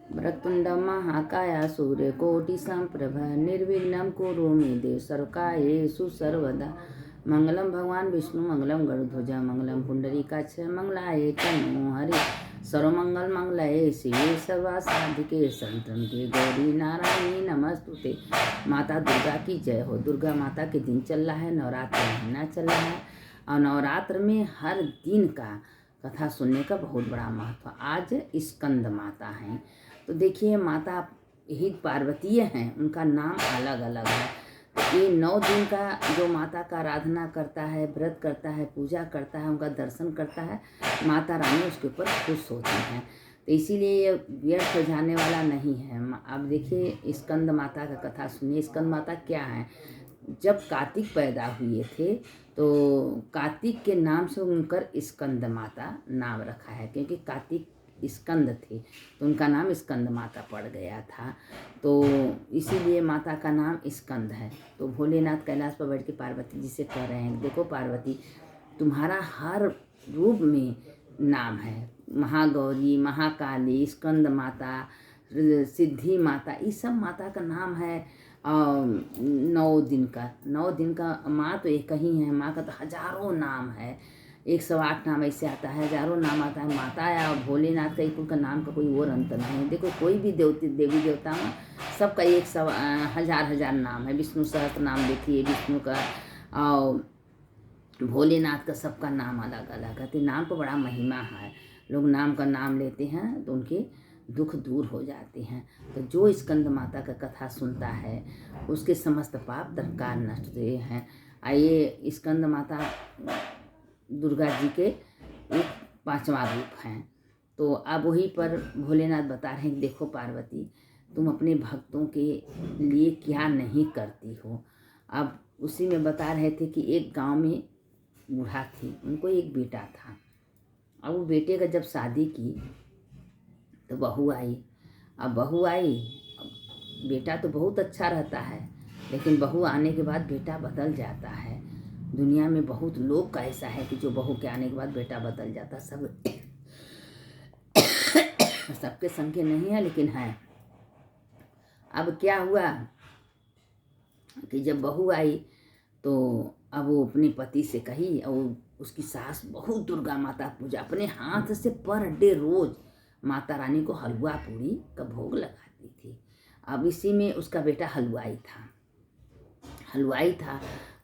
वक्रतुण्डं महाकाय सूर्यकोटिसम्प्रभ निर्विघ्नं कुरु मे देव सर्वकार्येषु सर्वदा। मंगलम भगवान विष्णु मंगलम गरुध्वज मंगलम पुंडरीकाक्ष मंगलाय तन्नो हरि। सर्वमंगल मंगलाय शिवे सर्वासाधिके शरण्ये गौरी नारायणी नमस्तुते। माता दुर्गा की जय हो। दुर्गा माता के दिन चल रहा है, नवरात्र महीना चल रहा है और नवरात्र में हर दिन का कथा सुनने का बहुत बड़ा महत्व। आज स्कंद माता हैं, तो देखिए माता ही पार्वतीय हैं, उनका नाम अलग अलग है। ये 9 दिन का जो माता का आराधना करता है, व्रत करता है, पूजा करता है, उनका दर्शन करता है, माता रानी उसके ऊपर खुश होती हैं। तो इसीलिए ये व्यर्थ जाने वाला नहीं है। अब देखिए स्कंद माता का कथा सुनिए। स्कंद माता क्या है? जब कार्तिक पैदा हुए थे तो कार्तिक के नाम से उनकर स्कंद माता नाम रखा है, क्योंकि कार्तिक स्कंद थे तो उनका नाम स्कंद माता पड़ गया था। तो इसीलिए माता का नाम स्कंद है। तो भोलेनाथ कैलाश पर बैठ के पार्वती जी से कह रहे हैं, देखो पार्वती, तुम्हारा हर रूप में नाम है। महागौरी, महाकाली, स्कंद माता, सिद्धि माता, ये सब माता का नाम है। 9 दिन का माँ तो एक ही है, माँ का तो हजारों नाम है। 108 नाम ऐसे आता है, हजारों नाम आता है। माता या भोलेनाथ का एक उनका नाम का कोई और अंत नहीं है। देखो कोई भी देवी देवता में सबका 100,000 नाम है। विष्णु सहस्त्र नाम देखिए, विष्णु का और भोलेनाथ का सबका नाम अलग अलग है। तो नाम को बड़ा महिमा है। लोग नाम का नाम लेते हैं तो उनके दुख दूर हो जाते हैं। तो जो स्कंद माता का कथा सुनता है उसके समस्त पाप तत्काल नष्ट होते हैं। आइए, स्कंद माता दुर्गा जी के एक 5वां रूप हैं। तो अब वही पर भोलेनाथ बता रहे हैं, देखो पार्वती, तुम अपने भक्तों के लिए क्या नहीं करती हो। अब उसी में बता रहे थे कि एक गांव में बूढ़ा थी, उनको एक बेटा था। अब वो बेटे का जब शादी की तो बहू आई। अब बहू आई, बेटा तो बहुत अच्छा रहता है, लेकिन बहू आने के बाद बेटा बदल जाता है। दुनिया में बहुत लोग का ऐसा है कि जो बहू के आने के बाद बेटा बदल जाता। सबके संख्या नहीं है, लेकिन है। अब क्या हुआ कि जब बहू आई तो अब वो अपने पति से कही, और उसकी सास बहुत दुर्गा माता पूजा अपने हाथ से पर डे रोज माता रानी को हलवा पूरी का भोग लगाती थी। अब इसी में उसका बेटा हलवाई था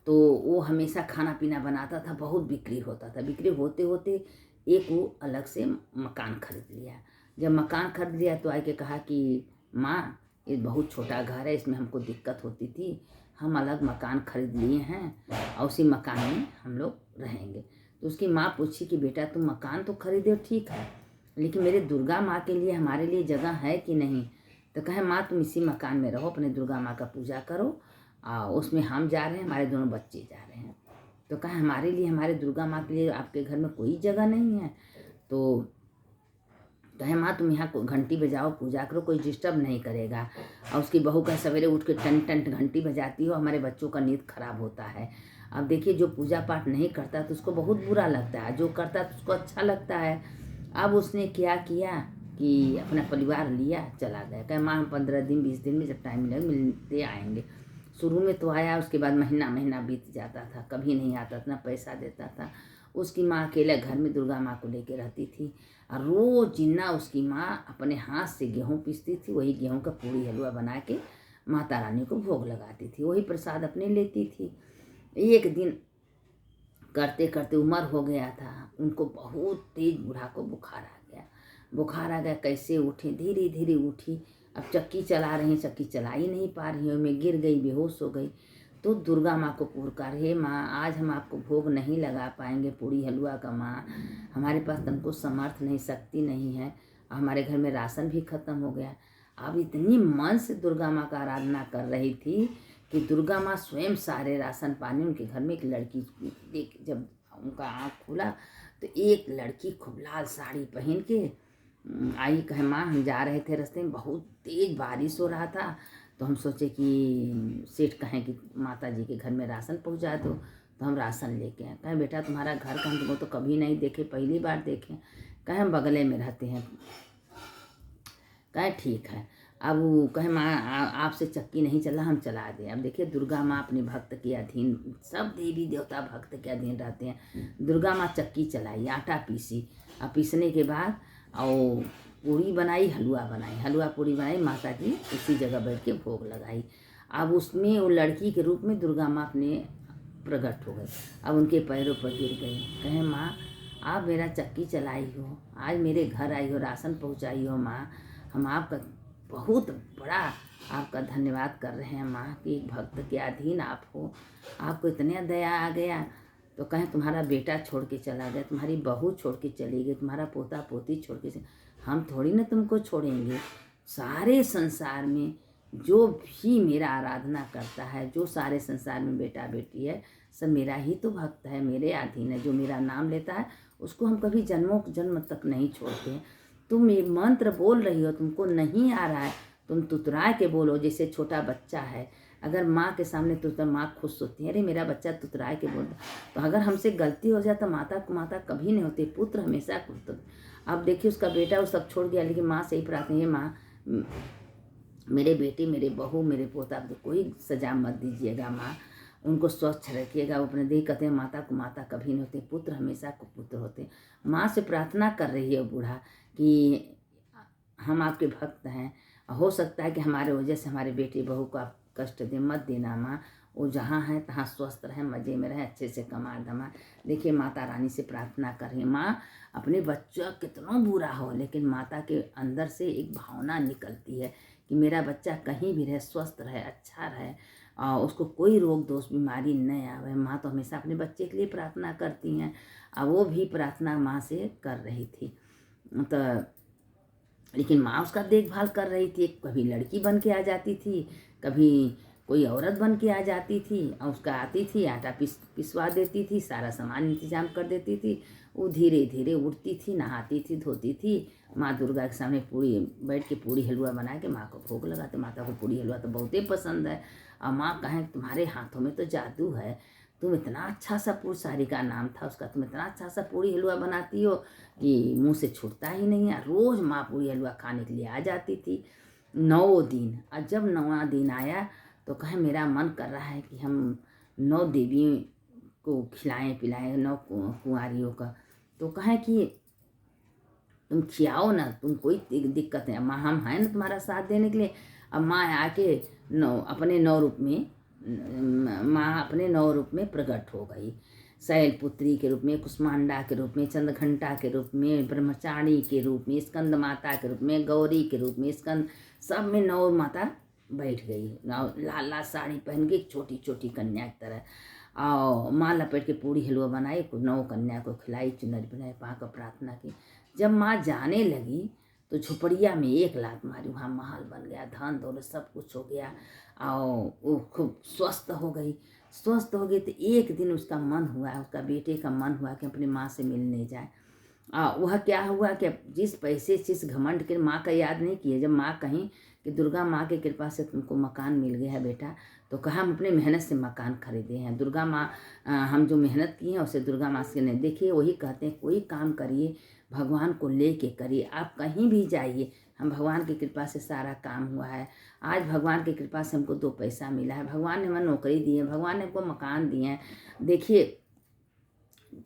तो वो हमेशा खाना पीना बनाता था, बहुत बिक्री होता था। बिक्री होते होते एक वो अलग से मकान खरीद लिया। जब मकान खरीद लिया तो आके कहा कि माँ, ये बहुत छोटा घर है, इसमें हमको दिक्कत होती थी, हम अलग मकान खरीद लिए हैं और उसी मकान में हम लोग रहेंगे। तो उसकी माँ पूछी कि बेटा तुम मकान तो खरीदे ठीक है, लेकिन मेरे दुर्गा माँ के लिए हमारे लिए जगह है कि नहीं? तो कहे माँ तुम इसी मकान में रहो, अपने दुर्गा माँ का पूजा करो, उसमें हम जा रहे हैं, हमारे दोनों बच्चे जा रहे हैं। तो कहे हमारे लिए, हमारे दुर्गा माँ के लिए आपके घर में कोई जगह नहीं है? तो कहे माँ तुम यहाँ घंटी बजाओ, पूजा करो, कोई डिस्टर्ब नहीं करेगा। और उसकी बहू का सवेरे उठ के टन टन घंटी बजाती हो, हमारे बच्चों का नींद खराब होता है। अब देखिए, जो पूजा पाठ नहीं करता तो उसको बहुत बुरा लगता है, जो करता तो उसको अच्छा लगता है। अब उसने क्या किया कि अपना परिवार लिया, चला गया। कहे माँ हम 15 दिन 20 दिन में जब टाइम मिलेगा मिलते आएंगे। शुरू में तो आया, उसके बाद महीना महीना बीत जाता था, कभी नहीं आता था, ना पैसा देता था। उसकी माँ अकेले घर में दुर्गा माँ को लेके रहती थी और रोज जिन्ना उसकी माँ अपने हाथ से गेहूँ पीसती थी, वही गेहूँ का पूरी हलवा बना के माता रानी को भोग लगाती थी, वही प्रसाद अपने लेती थी। एक दिन करते करते उम्र हो गया था, उनको बहुत तेज बूढ़ा को बुखार आ गया। कैसे उठी? धीरे धीरे उठी। अब चक्की चला रही, चक्की चला ही नहीं पा रही है, मैं गिर गई, बेहोश हो गई। तो दुर्गा माँ को पुकार, हे माँ, आज हम आपको भोग नहीं लगा पाएंगे पूरी हलवा का माँ, हमारे पास तुमको समर्थ नहीं, शक्ति नहीं है, हमारे घर में राशन भी खत्म हो गया। अब इतनी मन से दुर्गा माँ का आराधना कर रही थी कि दुर्गा माँ स्वयं सारे राशन पानी, उनके घर में एक लड़की देख, जब उनका आँख खुला तो एक लड़की खूब लाल साड़ी पहन के आई। कहे माँ हम जा रहे थे, रास्ते में बहुत तेज बारिश हो रहा था, तो हम सोचे कि सेठ कहें कि माता जी के घर में राशन पहुंचा दो, तो हम राशन लेके आए। कहे बेटा तुम्हारा घर का हम तुमको तो कभी नहीं देखे, पहली बार देखे। कहे हम बगले में रहते हैं। कहे ठीक है। अब वो कहे माँ आपसे चक्की नहीं चला, हम चला दें। अब देखिए दुर्गा माँ अपने भक्त के अधीन, सब देवी देवता भक्त के अधीन रहते हैं। दुर्गा माँ चक्की चलाई, आटा पीसी, अब पीसने के बाद और पूड़ी बनाई, हलवा बनाई, हलवा पूड़ी बनाई, माता जी उसी जगह बैठ के भोग लगाई। अब उसमें वो लड़की के रूप में दुर्गा माँ अपने प्रकट हो गई। अब उनके पैरों पर गिर गई, कहे माँ आप मेरा चक्की चलाई हो, आज मेरे घर आई हो, राशन पहुँचाई हो माँ, हम आपका बहुत बड़ा आपका धन्यवाद कर रहे हैं माँ कि एक भक्त के अधीन आप हो, आपको इतने दया आ गया। तो कहें तुम्हारा बेटा छोड़ के चला गया, तुम्हारी बहू छोड़ के चली गई, तुम्हारा पोता पोती छोड़ के हम थोड़ी ना तुमको छोड़ेंगे। सारे संसार में जो भी मेरा आराधना करता है, जो सारे संसार में बेटा बेटी है, सब मेरा ही तो भक्त है, मेरे अधीन है। जो मेरा नाम लेता है उसको हम कभी जन्मों जन्म तक नहीं छोड़ते। तुम ये मंत्र बोल रही हो, तुमको नहीं आ रहा है, तुम तुतरा के बोलो। जैसे छोटा बच्चा है, अगर माँ के सामने तुतरा, माँ खुश होती है, अरे मेरा बच्चा तुतराए के बोलता। तो अगर हमसे गलती हो जाए तो माता कभी नहीं होती, पुत्र हमेशा पुत्र। अब देखिए उसका बेटा वो सब छोड़ गया, लेकिन माँ से ही प्रार्थना है, माँ मेरे बेटे, मेरे बहू, मेरे पोता को कोई सजा मत दीजिएगा माँ, उनको स्वच्छ रखिएगा। वो अपने देख कहते हैं माता को माता कभी नहीं होते, पुत्र हमेशा को पुत्र होते। माँ से प्रार्थना कर रही है बूढ़ा कि हम आपके भक्त हैं, हो सकता है कि हमारे वजह से हमारे बेटे बहू को आप कष्ट दें, मत देना माँ, वो जहाँ हैं तहाँ स्वस्थ रहें, मज़े में रहें, अच्छे से कमा धमा। देखिए माता रानी से प्रार्थना कर रही है। माँ अपने बच्चा कितना बुरा हो, लेकिन माता के अंदर से एक भावना निकलती है कि मेरा बच्चा कहीं भी रहे, स्वस्थ रहे, अच्छा रहे, और उसको कोई रोग दोष बीमारी न आवे। माँ तो हमेशा अपने बच्चे के लिए प्रार्थना करती हैं, और वो भी प्रार्थना माँ से कर रही थी। तो लेकिन माँ उसका देखभाल कर रही थी। कभी लड़की बन के आ जाती थी, कभी कोई औरत बन के आ जाती थी, और उसका आती थी, आटा पिसवा देती थी, सारा सामान इंतजाम कर देती थी। वो धीरे धीरे उठती थी, नहाती थी, धोती थी, माँ दुर्गा के सामने पूड़ी बैठ के पूड़ी हलवा बना के माँ को भोग लगाते। माता को पूड़ी हलवा तो बहुत ही पसंद है। और माँ कहें तुम्हारे हाथों में तो जादू है, तुम इतना अच्छा सा सारी का नाम था उसका, तुम इतना अच्छा सा पूड़ी हलवा बनाती हो कि मुंह से छूटता ही नहीं है। रोज़ माँ पूड़ी हलवा खाने के लिए आ जाती थी 9 दिन। और जब 9वां दिन आया तो कहे मेरा मन कर रहा है कि हम 9 देवियों को खिलाएं पिलाएं, 9 कुंवारियों का। तो कहे कि तुम खियाओ ना, तुम कोई दिक्कत है माँ, हम हैं ना तुम्हारा साथ देने के लिए। अब माँ आके अपने 9 रूप में, माँ अपने 9 रूप में प्रकट हो गई। शैलपुत्री के रूप में, कुष्मांडा के रूप में, चंद्रघंटा के रूप में, ब्रह्मचारिणी के रूप में, स्कंद माता के रूप में, गौरी के रूप में, स्कंद, सब में 9 माता बैठ गई। लाल लाल साड़ी पहन के छोटी छोटी कन्या की तरह, और माँ लपेट के पूड़ी हलवा बनाई, 9 कन्या को खिलाई, चुनरी बनाई, पाँव को प्रार्थना की। जब माँ जाने लगी तो झुपड़िया में एक लात मारी, वहाँ महल बन गया, धन दौलत सब कुछ हो गया, और वो खूब स्वस्थ हो गई। स्वस्थ हो गई तो एक दिन उसका मन हुआ, उसका बेटे का मन हुआ कि अपनी माँ से मिलने जाए। वह क्या हुआ कि जिस पैसे जिस घमंड के माँ का याद नहीं किए, जब माँ कहीं कि दुर्गा माँ की कृपा से तुमको मकान मिल गया है बेटा, तो कहा हम अपने मेहनत से मकान खरीदे हैं। दुर्गा माँ हम जो मेहनत की हैं उसे दुर्गा माँ से नहीं। देखिए वही कहते हैं कोई काम करिए भगवान को लेके करिए, आप कहीं भी जाइए, हम भगवान की कृपा से सारा काम हुआ है। आज भगवान की कृपा से हमको 2 पैसा मिला है, भगवान ने हमें नौकरी दी है, भगवान ने हमको मकान दिए हैं। देखिए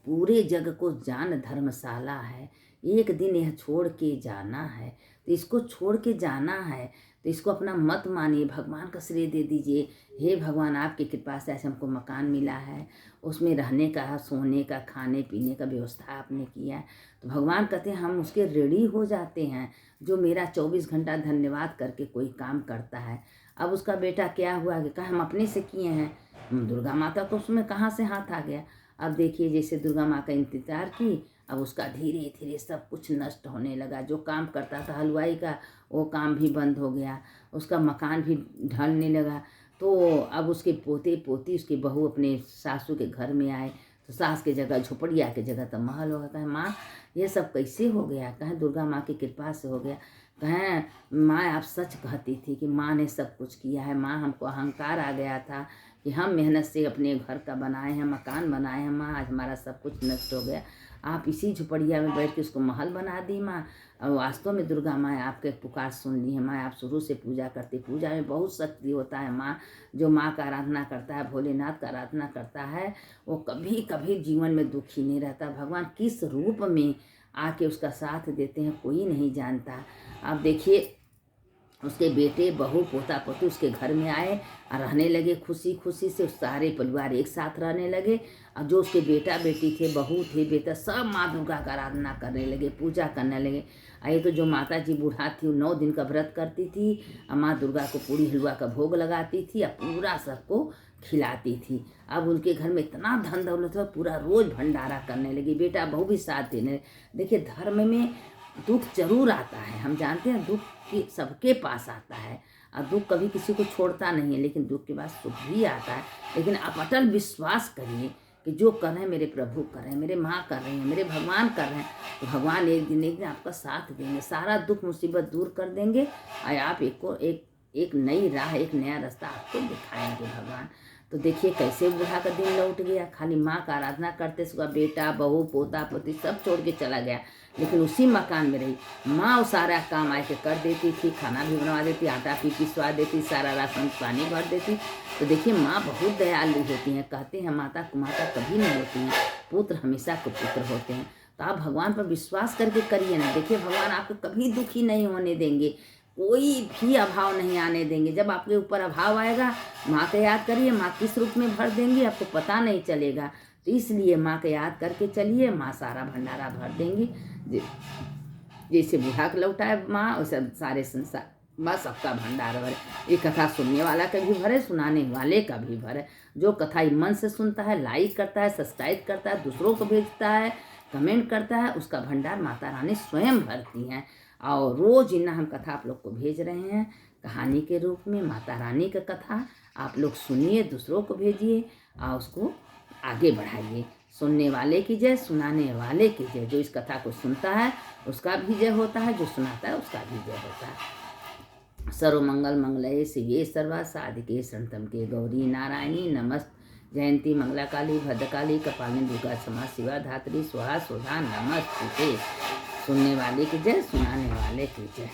पूरे जग को जान धर्मशाला है, एक दिन यह छोड़ के जाना है, तो इसको छोड़ के जाना है, तो इसको अपना मत मानिए, भगवान का श्रेय दे दीजिए। हे भगवान आपकी कृपा से ऐसे हमको मकान मिला है, उसमें रहने का, सोने का, खाने पीने का व्यवस्था आपने किया है। तो भगवान कहते हैं हम उसके ऋणी हो जाते हैं, जो मेरा 24 घंटा धन्यवाद करके कोई काम करता है। अब उसका बेटा क्या हुआ कि कहा हम अपने से किए हैं, दुर्गा माता को उसमें कहाँ से हाथ आ गया। अब देखिए जैसे दुर्गा माँ का इंतजार की, अब उसका धीरे धीरे सब कुछ नष्ट होने लगा। जो काम करता था हलवाई का, वो काम भी बंद हो गया, उसका मकान भी ढलने लगा। तो अब उसके पोते पोती, उसकी बहू अपने सासू के घर में आए, तो सास के जगह झोपड़िया के जगह तो महल हो गया। कहे माँ ये सब कैसे हो गया? कहें दुर्गा माँ की कृपा से हो गया। कहें माँ आप सच कहती थी कि माँ ने सब कुछ किया है। माँ हमको अहंकार आ गया था कि हम मेहनत से अपने घर का बनाए हैं, मकान बनाए हैं, माँ आज हमारा सब कुछ नष्ट हो गया। आप इसी झुपड़िया में बैठ के उसको महल बना दी माँ। और वास्तव में दुर्गा माँ आपके पुकार सुन ली है माँ। आप शुरू से पूजा करती, पूजा में बहुत शक्ति होता है माँ। जो माँ का आराधना करता है, भोलेनाथ का आराधना करता है, वो कभी कभी जीवन में दुखी नहीं रहता। भगवान किस रूप में आके उसका साथ देते हैं कोई नहीं जानता। आप देखिए, उसके बेटे बहू पोता पोती उसके घर में आए और रहने लगे खुशी खुशी से। सारे परिवार एक साथ रहने लगे। और जो उसके बेटा बेटी थे, बहू थे, बेटा, सब माँ दुर्गा का आराधना करने लगे, पूजा करने लगे। ये तो जो माता जी बूढ़ा थी, वो 9 दिन का व्रत करती थी और माँ दुर्गा को पूरी हलवा का भोग लगाती थी और पूरा सबको खिलाती थी। अब उनके घर में इतना धन दौलत था, पूरा रोज भंडारा करने लगी। बेटा बहू भी साथ देने। देखिए, धर्म में दुख जरूर आता है, हम जानते हैं दुख कि सबके पास आता है और दुख कभी किसी को छोड़ता नहीं है, लेकिन दुख के बाद सुख भी आता है। लेकिन आप अटल विश्वास करिए कि जो कर रहे हैं मेरे प्रभु कर रहे हैं, मेरे माँ कर रहे हैं, मेरे भगवान कर रहे हैं, तो भगवान एक दिन आपका साथ देंगे, सारा दुख मुसीबत दूर कर देंगे और आप एक नई राह, एक नया रास्ता आपको दिखाएंगे भगवान। तो देखिए कैसे बूढ़ा का दिन लौट गया। खाली माँ का आराधना करते, उसका बेटा बहू पोता पोती सब छोड़ के चला गया, लेकिन उसी मकान में रही माँ। वो सारा काम आके कर देती थी, खाना भी बनवा देती, आटा भी पिसवा देती, सारा राशन पानी भर देती। तो देखिए, माँ बहुत दयालु होती हैं। कहते हैं माता कुमाता कभी नहीं होती हैं, पुत्र हमेशा कुपुत्र होते हैं। तो आप भगवान पर विश्वास करके करिए ना। देखिए, भगवान आपको कभी दुखी नहीं होने देंगे, कोई भी अभाव नहीं आने देंगे। जब आपके ऊपर अभाव आएगा, माँ को याद करिए, माँ किस रूप में भर देंगी आपको पता नहीं चलेगा। तो इसलिए माँ को याद करके चलिए, माँ सारा भंडारा भर देंगी। जैसे बूढ़ा को लौटाए माँ, वैसे सारे संसार माँ सबका भंडार भरे। ये कथा सुनने वाला का भी भरे, सुनाने वाले का भी भरे। जो कथा मन से सुनता है, लाइक करता है, सब्सक्राइब करता है, दूसरों को भेजता है, कमेंट करता है, उसका भंडार माता रानी स्वयं भरती हैं। और रोज इन्ना हम कथा आप लोग को भेज रहे हैं कहानी के रूप में। माता रानी का कथा आप लोग सुनिए, दूसरों को भेजिए और उसको आगे बढ़ाइए। सुनने वाले की जय, सुनाने वाले की जय। जो इस कथा को सुनता है उसका भी जय होता है, जो सुनाता है उसका भी जय होता है। सर्वमंगल मंगलये शिवे सर्वा साधिके शरणत्वं के गौरी नारायणी नमस्त जयंती मंगला काली भद्रकाली कपालिनी दुर्गा क्षमा शिवा धात्री स्वाहा सुधा नमस्ते। सुनने वाले की जय, सुनाने वाले की जय।